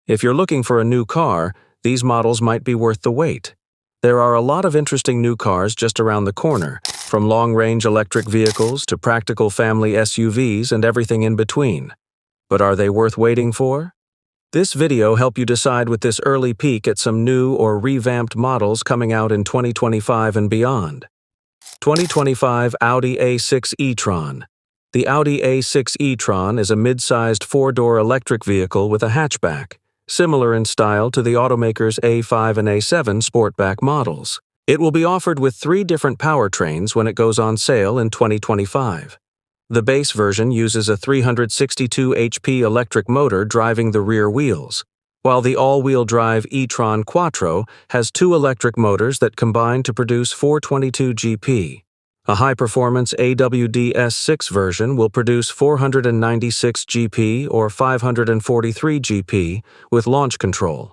If you're looking for a new car, these models might be worth the wait. There are a lot of interesting new cars just around the corner, from long-range electric vehicles to practical family SUVs and everything in between. But are they worth waiting for? This video helps you decide with this early peek at some new or revamped models coming out in 2025 and beyond. 2025 Audi A6 e-tron. The Audi A6 e-tron is a mid-sized four-door electric vehicle with a hatchback, similar in style to the automaker's A5 and A7 Sportback models. It will be offered with 3 different powertrains when it goes on sale in 2025. The base version uses a 362 HP electric motor driving the rear wheels, while the all-wheel drive e-tron Quattro has 2 electric motors that combine to produce 422 GP. A high-performance AWD S6 version will produce 496 GP or 543 GP with launch control.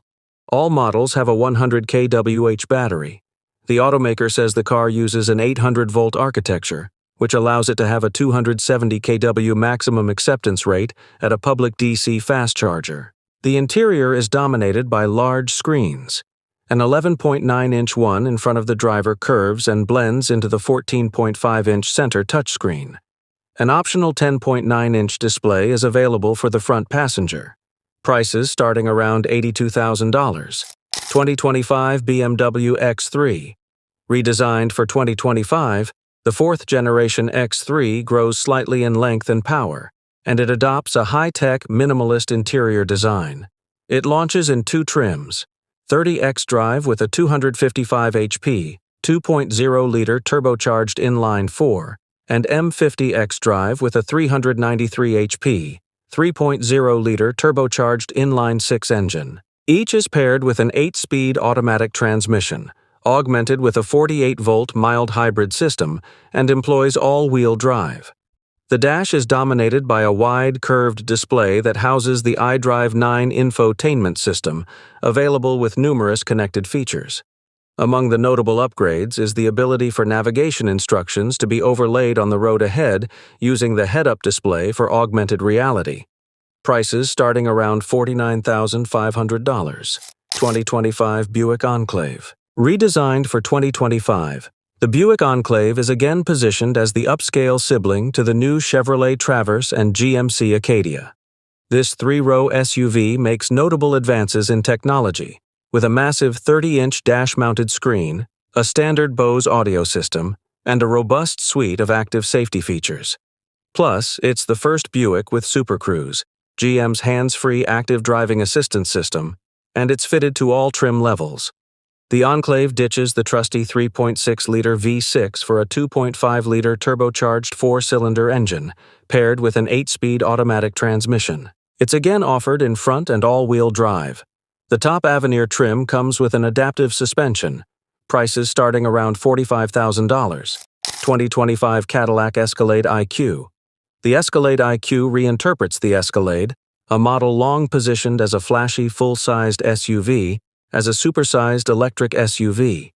All models have a 100 kWh battery. The automaker says the car uses an 800-volt architecture, which allows it to have a 270 kW maximum acceptance rate at a public DC fast charger. The interior is dominated by large screens. An 11.9-inch one in front of the driver curves and blends into the 14.5-inch center touchscreen. An optional 10.9-inch display is available for the front passenger. Prices starting around $82,000. 2025 BMW X3. Redesigned for 2025, the 4th-generation X3 grows slightly in length and power, and it adopts a high-tech, minimalist interior design. It launches in 2 trims: 30X Drive with a 255 HP, 2.0-liter turbocharged inline-4, and M50X Drive with a 393 HP, 3.0-liter turbocharged inline-6 engine. Each is paired with an 8-speed automatic transmission, augmented with a 48-volt mild hybrid system, and employs all-wheel drive. The dash is dominated by a wide, curved display that houses the iDrive 9 infotainment system, available with numerous connected features. Among the notable upgrades is the ability for navigation instructions to be overlaid on the road ahead using the head-up display for augmented reality. Prices starting around $49,500. 2025 Buick Enclave. Redesigned for 2025, the Buick Enclave is again positioned as the upscale sibling to the new Chevrolet Traverse and GMC Acadia. This 3-row SUV makes notable advances in technology, with a massive 30-inch dash-mounted screen, a standard Bose audio system, and a robust suite of active safety features. Plus, it's the first Buick with Super Cruise, GM's hands-free active driving assistance system, and it's fitted to all trim levels. The Enclave ditches the trusty 3.6-liter V6 for a 2.5-liter turbocharged 4-cylinder engine, paired with an 8-speed automatic transmission. It's again offered in front and all-wheel drive. The top Avenir trim comes with an adaptive suspension. Prices starting around $45,000. 2025 Cadillac Escalade IQ. The Escalade IQ reinterprets the Escalade, a model long positioned as a flashy full-sized SUV, as a supersized electric SUV.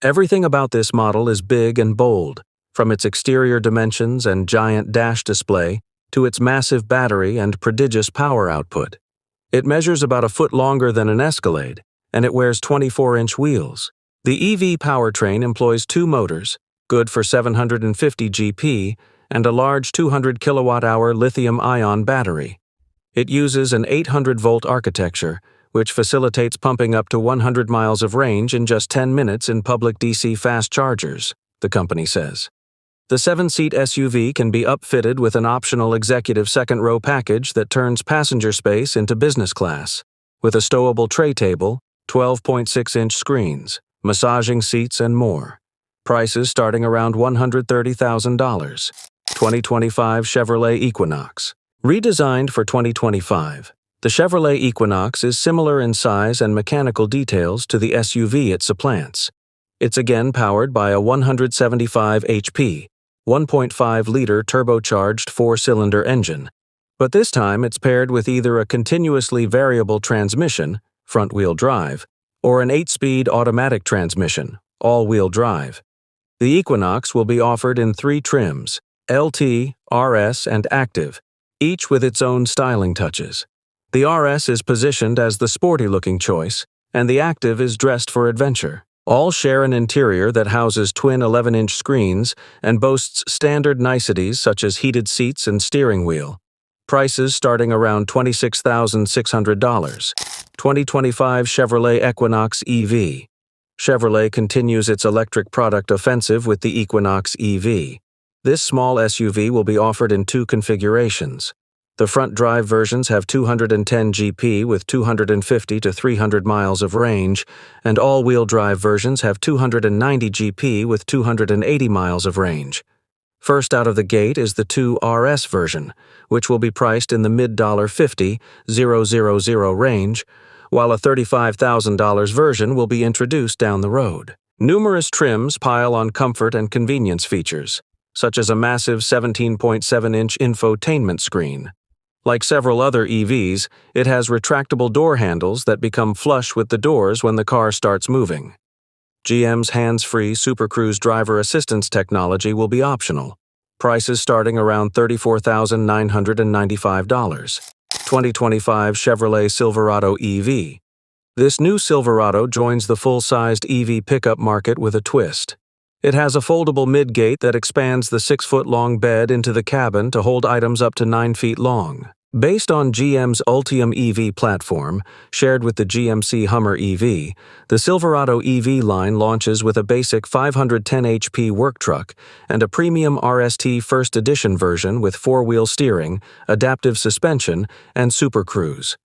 Everything about this model is big and bold, from its exterior dimensions and giant dash display to its massive battery and prodigious power output. It measures about a foot longer than an Escalade, and it wears 24-inch wheels. The EV powertrain employs 2 motors, good for 750 GP, and a large 200 kilowatt-hour lithium-ion battery. It uses an 800-volt architecture, which facilitates pumping up to 100 miles of range in just 10 minutes in public DC fast chargers, the company says. The 7-seat SUV can be upfitted with an optional executive second-row package that turns passenger space into business class, with a stowable tray table, 12.6-inch screens, massaging seats, and more. Prices starting around $130,000. 2025 Chevrolet Equinox. Redesigned for 2025, the Chevrolet Equinox is similar in size and mechanical details to the SUV it supplants. It's again powered by a 175 HP, 1.5-liter turbocharged 4-cylinder engine, but this time it's paired with either a continuously variable transmission, front-wheel drive, or an 8-speed automatic transmission, all-wheel drive. The Equinox will be offered in 3 trims: LT, RS, and Active, each with its own styling touches. The RS is positioned as the sporty-looking choice, and the Active is dressed for adventure. All share an interior that houses twin 11-inch screens and boasts standard niceties such as heated seats and steering wheel. Prices starting around $26,600. 2025 Chevrolet Equinox EV. Chevrolet continues its electric product offensive with the Equinox EV. This small SUV will be offered in two configurations. The front drive versions have 210 GP with 250 to 300 miles of range, and all-wheel drive versions have 290 GP with 280 miles of range. First out of the gate is the 2 RS version, which will be priced in the mid-$50,000 range, while a $35,000 version will be introduced down the road. Numerous trims pile on comfort and convenience features, such as a massive 17.7-inch infotainment screen. Like several other EVs, it has retractable door handles that become flush with the doors when the car starts moving. GM's hands-free Super Cruise driver assistance technology will be optional. Prices starting around $34,995. 2025 Chevrolet Silverado EV. This new Silverado joins the full-sized EV pickup market with a twist. It has a foldable midgate that expands the 6-foot-long bed into the cabin to hold items up to 9 feet long. Based on GM's Ultium EV platform, shared with the GMC Hummer EV, the Silverado EV line launches with a basic 510 HP work truck and a premium RST First Edition version with four-wheel steering, adaptive suspension, and Super Cruise.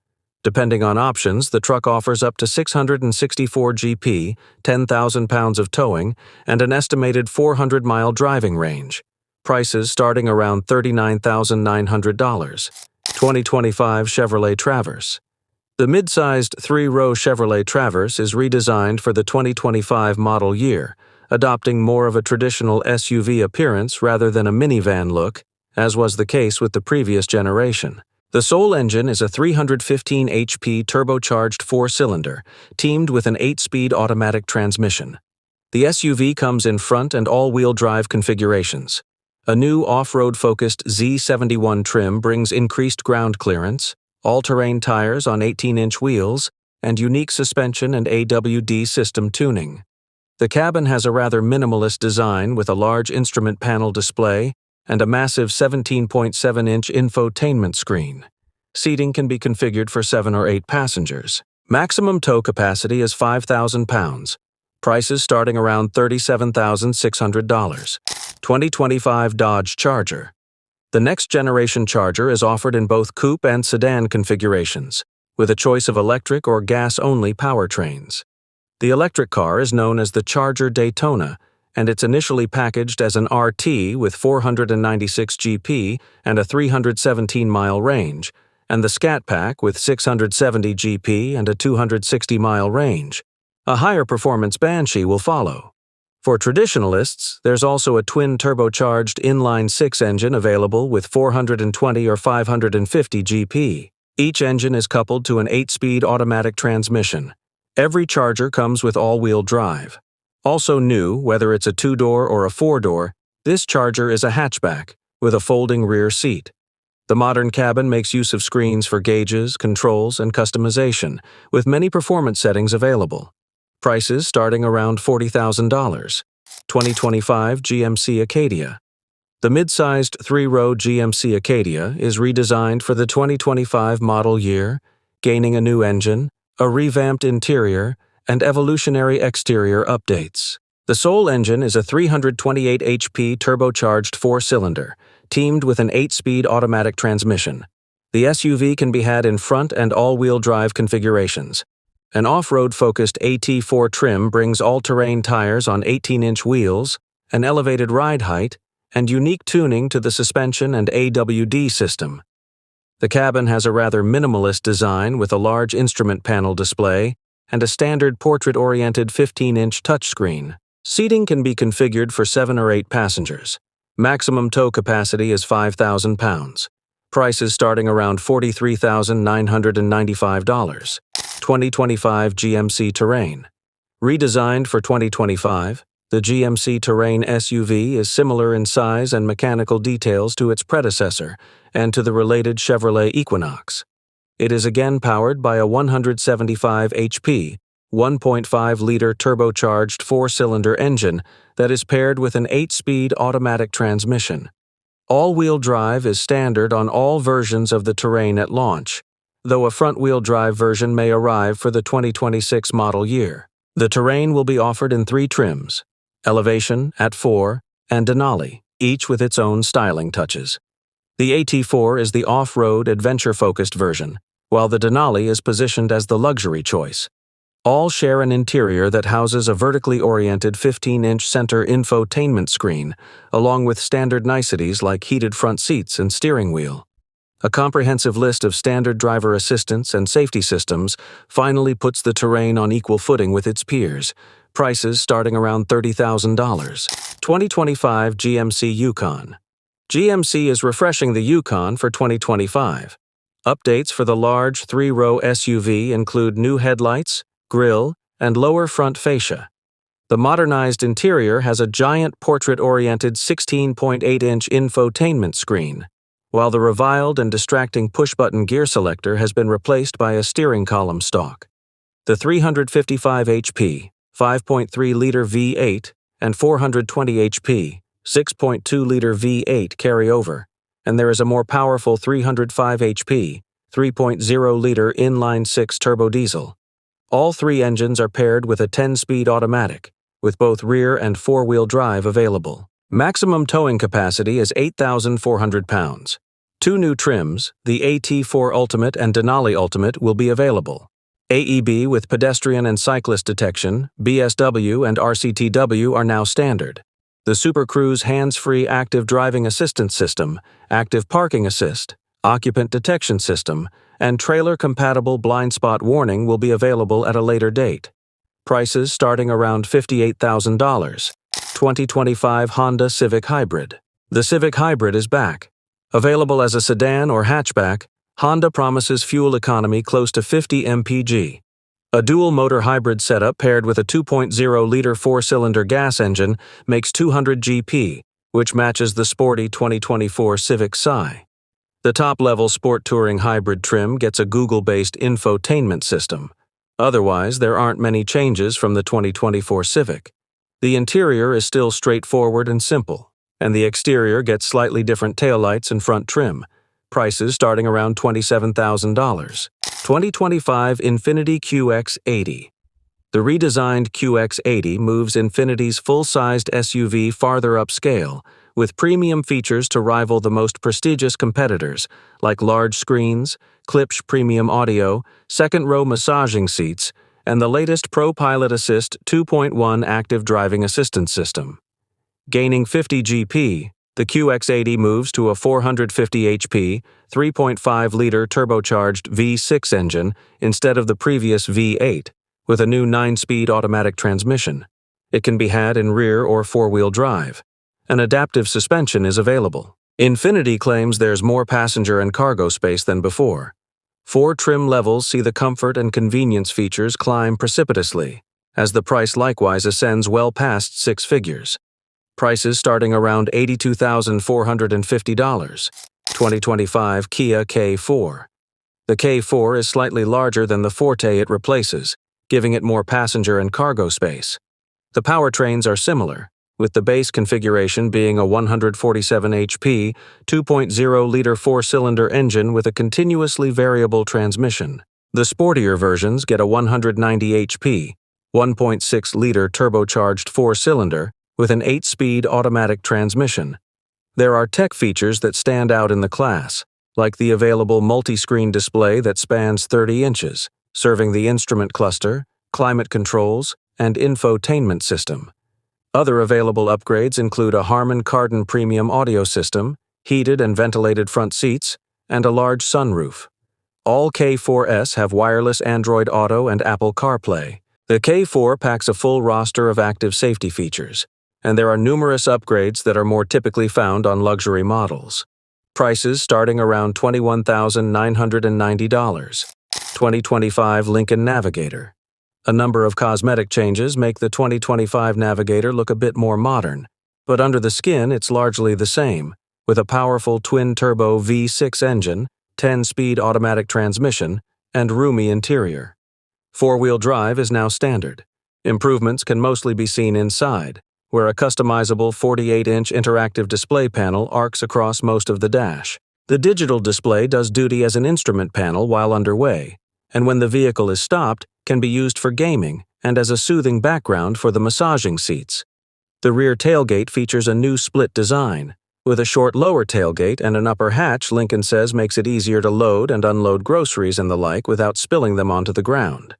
Depending on options, the truck offers up to 664 GP, 10,000 pounds of towing, and an estimated 400-mile driving range. Prices starting around $39,900. 2025 Chevrolet Traverse. The mid-sized three-row Chevrolet Traverse is redesigned for the 2025 model year, adopting more of a traditional SUV appearance rather than a minivan look, as was the case with the previous generation. The sole engine is a 315 HP turbocharged four-cylinder, teamed with an 8-speed automatic transmission. The SUV comes in front and all-wheel drive configurations. A new off-road-focused Z71 trim brings increased ground clearance, all-terrain tires on 18-inch wheels, and unique suspension and AWD system tuning. The cabin has a rather minimalist design with a large instrument panel display and a massive 17.7-inch infotainment screen. Seating can be configured for 7 or 8 passengers. Maximum tow capacity is 5,000 pounds. Prices starting around $37,600. 2025 Dodge Charger. The next-generation Charger is offered in both coupe and sedan configurations, with a choice of electric or gas-only powertrains. The electric car is known as the Charger Daytona, and it's initially packaged as an RT with 496 GP and a 317-mile range, and the Scat Pack with 670 GP and a 260-mile range. A higher performance Banshee will follow. For traditionalists, there's also a twin-turbocharged inline-6 engine available with 420 or 550 GP. Each engine is coupled to an 8-speed automatic transmission. Every Charger comes with all-wheel drive. Also new, whether it's a 2-door or a 4-door, this Charger is a hatchback with a folding rear seat. The modern cabin makes use of screens for gauges, controls, and customization, with many performance settings available. Prices starting around $40,000. 2025 GMC Acadia. The mid-sized three-row GMC Acadia is redesigned for the 2025 model year, gaining a new engine, a revamped interior, and evolutionary exterior updates. The sole engine is a 328 HP turbocharged four-cylinder, teamed with an 8-speed automatic transmission. The SUV can be had in front and all-wheel drive configurations. An off-road-focused AT4 trim brings all-terrain tires on 18-inch wheels, an elevated ride height, and unique tuning to the suspension and AWD system. The cabin has a rather minimalist design with a large instrument panel display and a standard portrait-oriented 15-inch touchscreen. Seating can be configured for 7 or 8 passengers. Maximum tow capacity is 5,000 pounds. Prices starting around $43,995. 2025 GMC Terrain. Redesigned for 2025, the GMC Terrain SUV is similar in size and mechanical details to its predecessor and to the related Chevrolet Equinox. It is again powered by a 175 HP, 1.5-liter turbocharged four-cylinder engine that is paired with an 8-speed automatic transmission. All-wheel drive is standard on all versions of the Terrain at launch, though a front-wheel drive version may arrive for the 2026 model year. The Terrain will be offered in 3 trims: Elevation at 4 and Denali, each with its own styling touches. The AT4 is the off-road, adventure-focused version, while the Denali is positioned as the luxury choice. All share an interior that houses a vertically oriented 15-inch center infotainment screen, along with standard niceties like heated front seats and steering wheel. A comprehensive list of standard driver assistance and safety systems finally puts the Terrain on equal footing with its peers, prices starting around $30,000. 2025 GMC Yukon. GMC is refreshing the Yukon for 2025. Updates for the large 3-row SUV include new headlights, grille, and lower front fascia. The modernized interior has a giant portrait-oriented 16.8-inch infotainment screen, while the reviled and distracting push-button gear selector has been replaced by a steering column stalk. The 355 HP, 5.3-liter V8 and 420 HP, 6.2-liter V8 carry over, and there is a more powerful 305 HP, 3.0-liter inline-6 turbo diesel. All 3 engines are paired with a 10-speed automatic, with both rear and four-wheel drive available. Maximum towing capacity is 8,400 pounds. 2 new trims, the AT4 Ultimate and Denali Ultimate, will be available. AEB with pedestrian and cyclist detection, BSW and RCTW are now standard. The Super Cruise hands-free active driving assistance system, active parking assist, occupant detection system, and trailer-compatible blind spot warning will be available at a later date. Prices starting around $58,000. 2025 Honda Civic Hybrid. The Civic Hybrid is back. Available as a sedan or hatchback, Honda promises fuel economy close to 50 mpg. A dual-motor hybrid setup paired with a 2.0-liter 4-cylinder gas engine makes 200 GP, which matches the sporty 2024 Civic Si. The top-level Sport Touring hybrid trim gets a Google-based infotainment system. Otherwise, there aren't many changes from the 2024 Civic. The interior is still straightforward and simple, and the exterior gets slightly different taillights and front trim. Prices starting around $27,000. 2025 Infiniti QX80. The redesigned QX80 moves Infiniti's full-sized SUV farther upscale, with premium features to rival the most prestigious competitors, like large screens, Klipsch premium audio, second-row massaging seats, and the latest ProPilot Assist 2.1 active driving assistance system. Gaining 50 GP, the QX80 moves to a 450 HP, 3.5-liter turbocharged V6 engine instead of the previous V8, with a new 9-speed automatic transmission. It can be had in rear or four-wheel drive. An adaptive suspension is available. Infiniti claims there's more passenger and cargo space than before. 4 trim levels see the comfort and convenience features climb precipitously, as the price likewise ascends well past 6 figures. Prices starting around $82,450. 2025 Kia K4. The K4 is slightly larger than the Forte it replaces, giving it more passenger and cargo space. The powertrains are similar, with the base configuration being a 147 HP, 2.0-liter 4-cylinder engine with a continuously variable transmission. The sportier versions get a 190 HP, 1.6-liter turbocharged 4-cylinder with an 8-speed automatic transmission. There are tech features that stand out in the class, like the available multi-screen display that spans 30 inches, serving the instrument cluster, climate controls, and infotainment system. Other available upgrades include a Harman Kardon premium audio system, heated and ventilated front seats, and a large sunroof. All K4S have wireless Android Auto and Apple CarPlay. The K4 packs a full roster of active safety features, and there are numerous upgrades that are more typically found on luxury models. Prices starting around $21,990. 2025 Lincoln Navigator. A number of cosmetic changes make the 2025 Navigator look a bit more modern, but under the skin it's largely the same, with a powerful twin-turbo V6 engine, 10-speed automatic transmission, and roomy interior. Four-wheel drive is now standard. Improvements can mostly be seen inside, where a customizable 48-inch interactive display panel arcs across most of the dash. The digital display does duty as an instrument panel while underway, and when the vehicle is stopped, can be used for gaming and as a soothing background for the massaging seats. The rear tailgate features a new split design. With a short lower tailgate and an upper hatch, Lincoln says makes it easier to load and unload groceries and the like without spilling them onto the ground.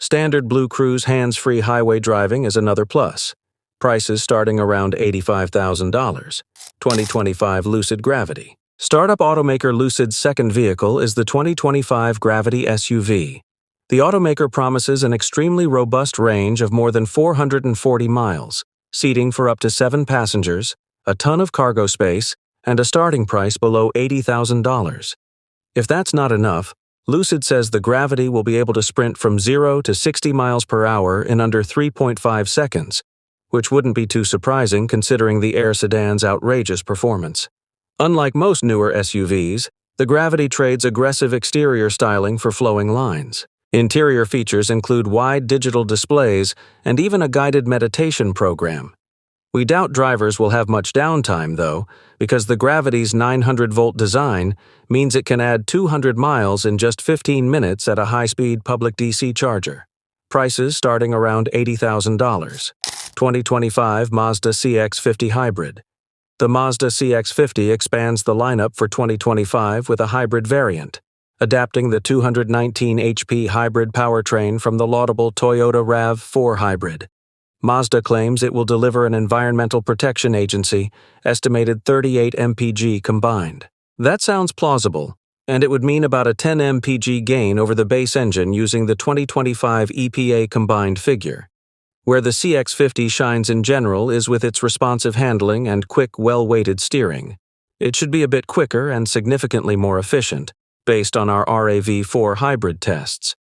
Standard Blue Cruise hands-free highway driving is another plus. Prices starting around $85,000. 2025 Lucid Gravity. Startup automaker Lucid's second vehicle is the 2025 Gravity SUV. The automaker promises an extremely robust range of more than 440 miles, seating for up to 7 passengers, a ton of cargo space, and a starting price below $80,000. If that's not enough, Lucid says the Gravity will be able to sprint from 0 to 60 miles per hour in under 3.5 seconds, which wouldn't be too surprising considering the Air sedan's outrageous performance. Unlike most newer SUVs, the Gravity trades aggressive exterior styling for flowing lines. Interior features include wide digital displays and even a guided meditation program. We doubt drivers will have much downtime, though, because the Gravity's 900-volt design means it can add 200 miles in just 15 minutes at a high-speed public DC charger. Prices starting around $80,000. 2025 Mazda CX-50 Hybrid. The Mazda CX-50 expands the lineup for 2025 with a hybrid variant, adapting the 219 HP hybrid powertrain from the laudable Toyota RAV4 Hybrid. Mazda claims it will deliver an Environmental Protection Agency estimated 38 mpg combined. That sounds plausible, and it would mean about a 10 mpg gain over the base engine using the 2025 EPA combined figure. Where the CX-50 shines in general is with its responsive handling and quick, well-weighted steering. It should be a bit quicker and significantly more efficient, based on our RAV4 hybrid tests.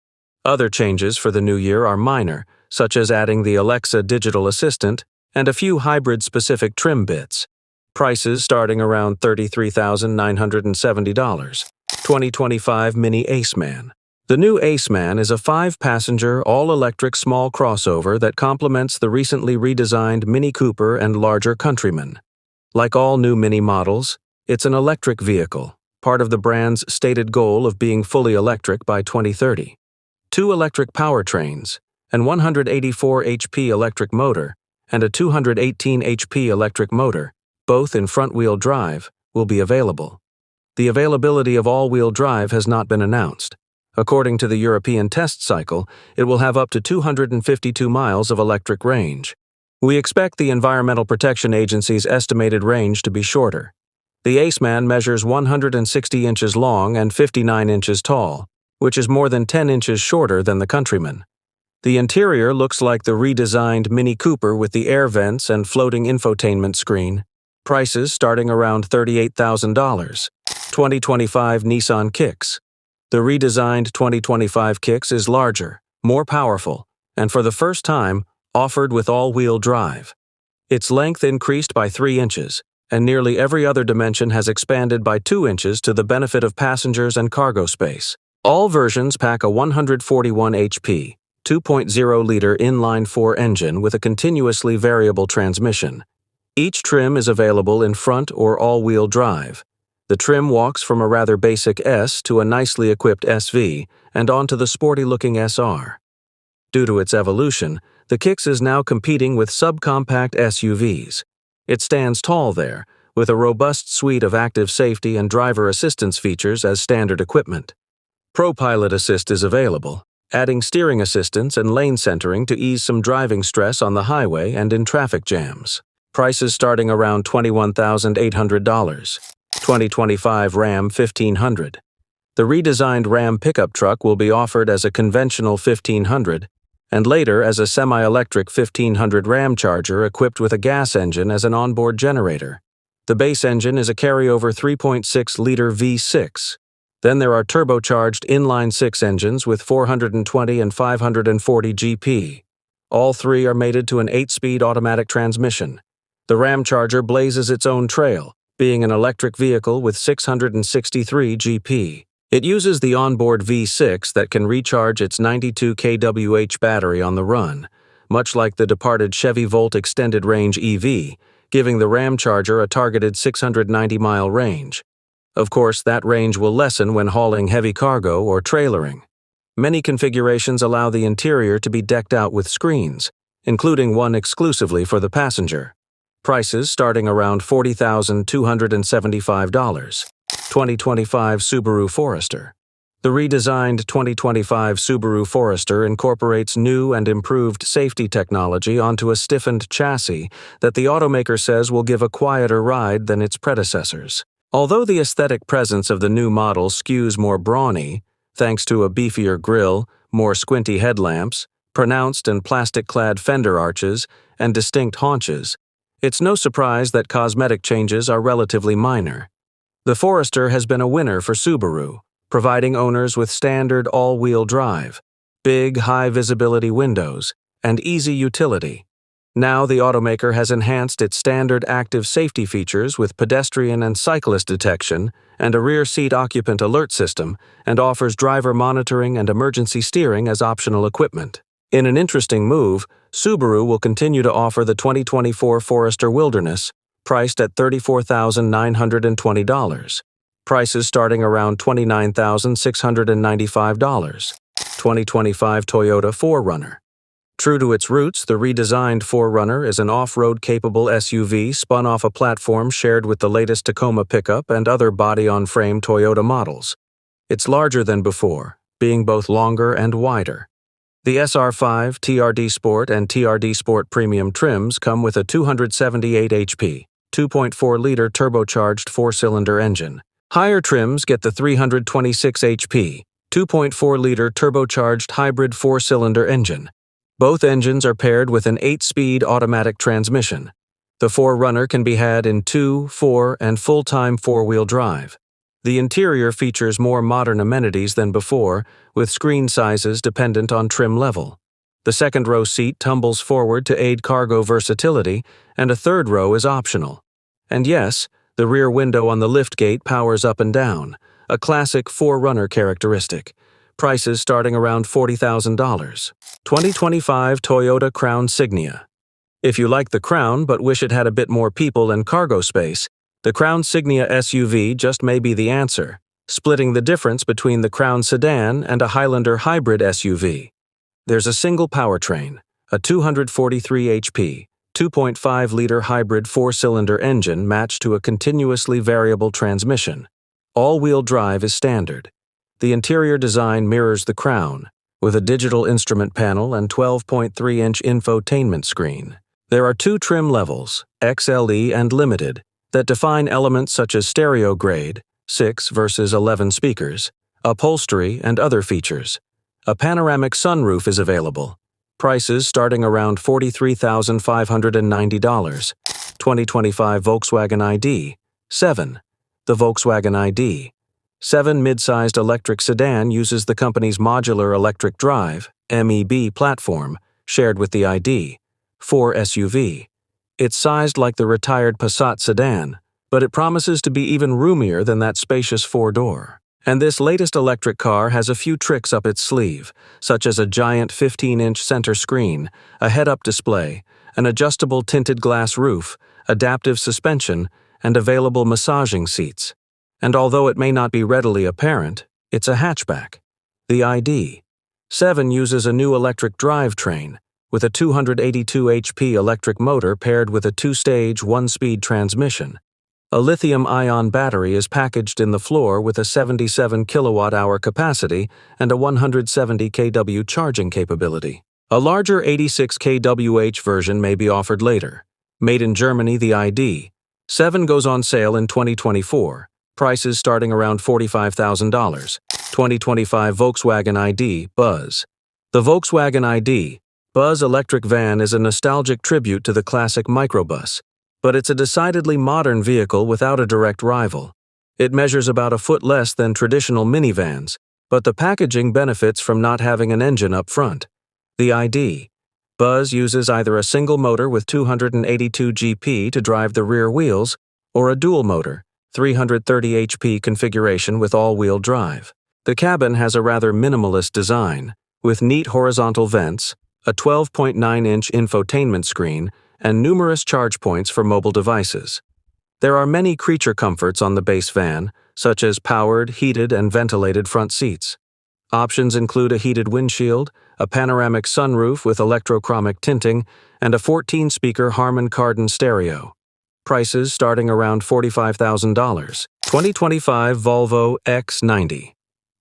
Other changes for the new year are minor, such as adding the Alexa digital assistant and a few hybrid-specific trim bits. Prices starting around $33,970. 2025 Mini Aceman. The new Aceman is a 5-passenger, all-electric small crossover that complements the recently redesigned Mini Cooper and larger Countryman. Like all new Mini models, it's an electric vehicle, part of the brand's stated goal of being fully electric by 2030. 2 electric powertrains, an 184 HP electric motor, and a 218 HP electric motor, both in front-wheel drive, will be available. The availability of all-wheel drive has not been announced. According to the European test cycle, it will have up to 252 miles of electric range. We expect the Environmental Protection Agency's estimated range to be shorter. The Aceman measures 160 inches long and 59 inches tall, which is more than 10 inches shorter than the Countryman. The interior looks like the redesigned Mini Cooper with the air vents and floating infotainment screen. Prices starting around $38,000. 2025 Nissan Kicks. The redesigned 2025 Kicks is larger, more powerful, and for the first time, offered with all-wheel drive. Its length increased by 3 inches, and nearly every other dimension has expanded by 2 inches to the benefit of passengers and cargo space. All versions pack a 141 HP, 2.0-liter inline-4 engine with a continuously variable transmission. Each trim is available in front or all-wheel drive. The trim walks from a rather basic S to a nicely equipped SV and onto the sporty-looking SR. Due to its evolution, the Kicks is now competing with subcompact SUVs. It stands tall there, with a robust suite of active safety and driver assistance features as standard equipment. ProPilot Assist is available, adding steering assistance and lane centering to ease some driving stress on the highway and in traffic jams. Prices starting around $21,800. 2025 Ram 1500. The redesigned Ram pickup truck will be offered as a conventional 1500 and later as a semi-electric 1500 Ramcharger equipped with a gas engine as an onboard generator. The base engine is a carryover 3.6-liter V6. Then there are turbocharged inline-6 engines with 420 and 540 GP. All three are mated to an 8-speed automatic transmission. The Ramcharger blazes its own trail, being an electric vehicle with 663 GP. It uses the onboard V6 that can recharge its 92 kWh battery on the run, much like the departed Chevy Volt Extended Range EV, giving the Ram Charger a targeted 690-mile range. Of course, that range will lessen when hauling heavy cargo or trailering. Many configurations allow the interior to be decked out with screens, including one exclusively for the passenger. Prices starting around $40,275. 2025 Subaru Forester. The redesigned 2025 Subaru Forester incorporates new and improved safety technology onto a stiffened chassis that the automaker says will give a quieter ride than its predecessors. Although the aesthetic presence of the new model skews more brawny, thanks to a beefier grille, more squinty headlamps, pronounced and plastic-clad fender arches, and distinct haunches, it's no surprise that cosmetic changes are relatively minor. The Forester has been a winner for Subaru, providing owners with standard all-wheel drive, big, high-visibility windows, and easy utility. Now the automaker has enhanced its standard active safety features with pedestrian and cyclist detection and a rear seat occupant alert system, and offers driver monitoring and emergency steering as optional equipment. In an interesting move, Subaru will continue to offer the 2024 Forester Wilderness, priced at $34,920. Prices starting around $29,695. 2025 Toyota 4Runner. True to its roots, the redesigned 4Runner is an off-road capable SUV spun off a platform shared with the latest Tacoma pickup and other body-on-frame Toyota models. It's larger than before, being both longer and wider. The SR5, TRD Sport, and TRD Sport Premium trims come with a 278 HP, 2.4-liter turbocharged four-cylinder engine. Higher trims get the 326 HP, 2.4-liter turbocharged hybrid four-cylinder engine. Both engines are paired with an 8-speed automatic transmission. The 4Runner can be had in 2, 4, and full-time four-wheel drive. The interior features more modern amenities than before, with screen sizes dependent on trim level. The second-row seat tumbles forward to aid cargo versatility, and a third row is optional. And yes, the rear window on the liftgate powers up and down, a classic 4Runner characteristic. Prices starting around $40,000. 2025 Toyota Crown Signia. If you like the Crown but wish it had a bit more people and cargo space, the Crown Signia SUV just may be the answer, splitting the difference between the Crown Sedan and a Highlander hybrid SUV. There's a single powertrain, a 243 HP, 2.5-liter hybrid four-cylinder engine matched to a continuously variable transmission. All-wheel drive is standard. The interior design mirrors the Crown, with a digital instrument panel and 12.3-inch infotainment screen. There are two trim levels, XLE and Limited, that define elements such as stereo grade, 6 versus 11 speakers, upholstery, and other features. A panoramic sunroof is available. Prices starting around $43,590. 2025 Volkswagen ID. 7. The Volkswagen ID. 7 mid-sized electric sedan uses the company's modular electric drive, MEB platform, shared with the ID. 4 SUV. It's sized like the retired Passat sedan, but it promises to be even roomier than that spacious four-door. And this latest electric car has a few tricks up its sleeve, such as a giant 15-inch center screen, a head-up display, an adjustable tinted glass roof, adaptive suspension, and available massaging seats. And although it may not be readily apparent, it's a hatchback. The ID. 7 uses a new electric drivetrain, with a 282 HP electric motor paired with a 2-stage, 1-speed transmission. A lithium-ion battery is packaged in the floor with a 77 kilowatt-hour capacity and a 170 kW charging capability. A larger 86 kWh version may be offered later. Made in Germany, the ID. 7 goes on sale in 2024. Prices starting around $45,000. 2025 Volkswagen ID. Buzz. The Volkswagen ID. Buzz electric van is a nostalgic tribute to the classic microbus, but it's a decidedly modern vehicle without a direct rival. It measures about a foot less than traditional minivans, but the packaging benefits from not having an engine up front. The ID. Buzz uses either a single motor with 282 GP to drive the rear wheels, or a dual-motor, 330 HP configuration with all-wheel drive. The cabin has a rather minimalist design, with neat horizontal vents, a 12.9-inch infotainment screen, and numerous charge points for mobile devices. There are many creature comforts on the base van, such as powered, heated, and ventilated front seats. Options include a heated windshield, a panoramic sunroof with electrochromic tinting, and a 14-speaker Harman Kardon stereo. Prices starting around $45,000. 2025 Volvo X90.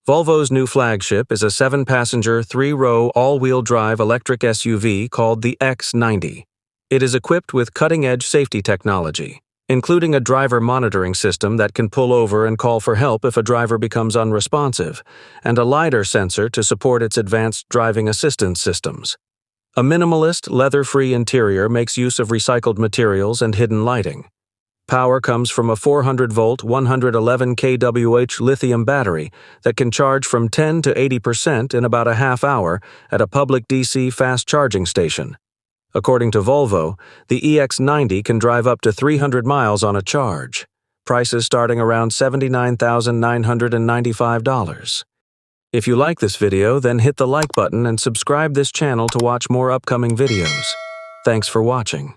Volvo's new flagship is a 7-passenger, 3-row, all-wheel drive electric SUV called the X90. It is equipped with cutting-edge safety technology, including a driver monitoring system that can pull over and call for help if a driver becomes unresponsive, and a LiDAR sensor to support its advanced driving assistance systems. A minimalist, leather-free interior makes use of recycled materials and hidden lighting. Power comes from a 400-volt, 111 kWh lithium battery that can charge from 10 to 80% in about a half hour at a public DC fast charging station. According to Volvo, the EX90 can drive up to 300 miles on a charge. Prices starting around $79,995. If you like this video, then hit the like button and subscribe this channel to watch more upcoming videos. Thanks for watching.